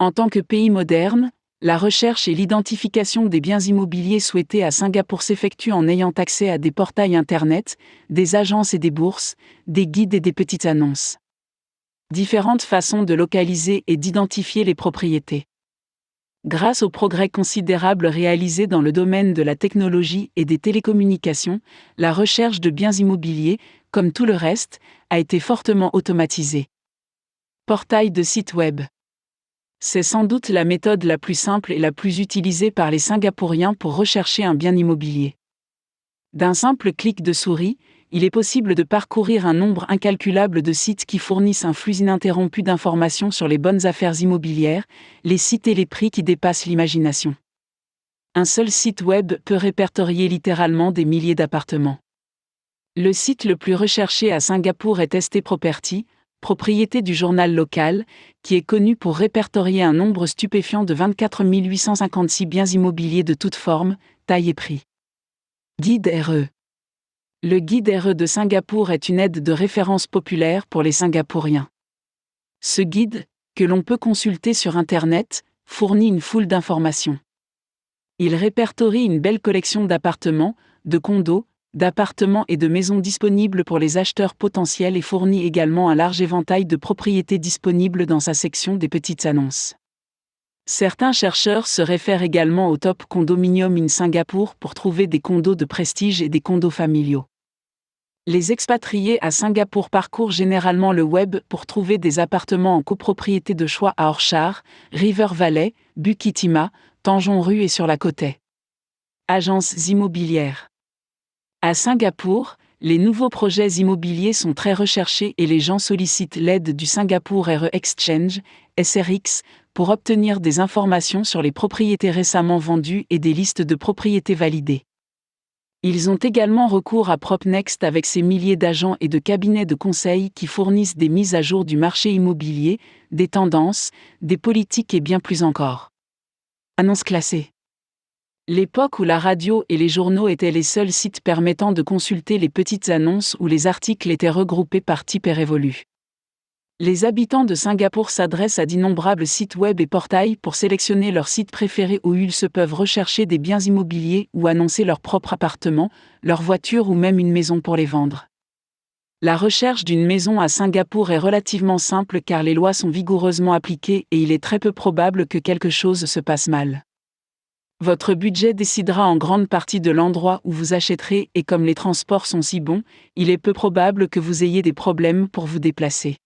En tant que pays moderne, la recherche et l'identification des biens immobiliers souhaités à Singapour s'effectuent en ayant accès à des portails Internet, des agences et des bourses, des guides et des petites annonces. Différentes façons de localiser et d'identifier les propriétés. Grâce aux progrès considérables réalisés dans le domaine de la technologie et des télécommunications, la recherche de biens immobiliers, comme tout le reste, a été fortement automatisée. Portail de site web. C'est sans doute la méthode la plus simple et la plus utilisée par les Singapouriens pour rechercher un bien immobilier. D'un simple clic de souris, il est possible de parcourir un nombre incalculable de sites qui fournissent un flux ininterrompu d'informations sur les bonnes affaires immobilières, les sites et les prix qui dépassent l'imagination. Un seul site web peut répertorier littéralement des milliers d'appartements. Le site le plus recherché à Singapour est ST Property, propriété du journal local, qui est connu pour répertorier un nombre stupéfiant de 24 856 biens immobiliers de toutes formes, tailles et prix. Guide RE. Le guide RE de Singapour est une aide de référence populaire pour les Singapouriens. Ce guide, que l'on peut consulter sur Internet, fournit une foule d'informations. Il répertorie une belle collection d'appartements, de condos, d'appartements et de maisons disponibles pour les acheteurs potentiels et fournit également un large éventail de propriétés disponibles dans sa section des petites annonces. Certains chercheurs se réfèrent également au Top Condominium in Singapour pour trouver des condos de prestige et des condos familiaux. Les expatriés à Singapour parcourent généralement le web pour trouver des appartements en copropriété de choix à Orchard, River Valley, Bukit Timah, Tanjong Rhu et sur la Côte. Agences immobilières. À Singapour, les nouveaux projets immobiliers sont très recherchés et les gens sollicitent l'aide du Singapore RE Exchange, SRX, pour obtenir des informations sur les propriétés récemment vendues et des listes de propriétés validées. Ils ont également recours à Propnext avec ses milliers d'agents et de cabinets de conseil qui fournissent des mises à jour du marché immobilier, des tendances, des politiques et bien plus encore. Annonces classées. L'époque où la radio et les journaux étaient les seuls sites permettant de consulter les petites annonces où les articles étaient regroupés par type et révolus. Les habitants de Singapour s'adressent à d'innombrables sites web et portails pour sélectionner leur site préféré où ils se peuvent rechercher des biens immobiliers ou annoncer leur propre appartement, leur voiture ou même une maison pour les vendre. La recherche d'une maison à Singapour est relativement simple car les lois sont vigoureusement appliquées et il est très peu probable que quelque chose se passe mal. Votre budget décidera en grande partie de l'endroit où vous achèterez et comme les transports sont si bons, il est peu probable que vous ayez des problèmes pour vous déplacer.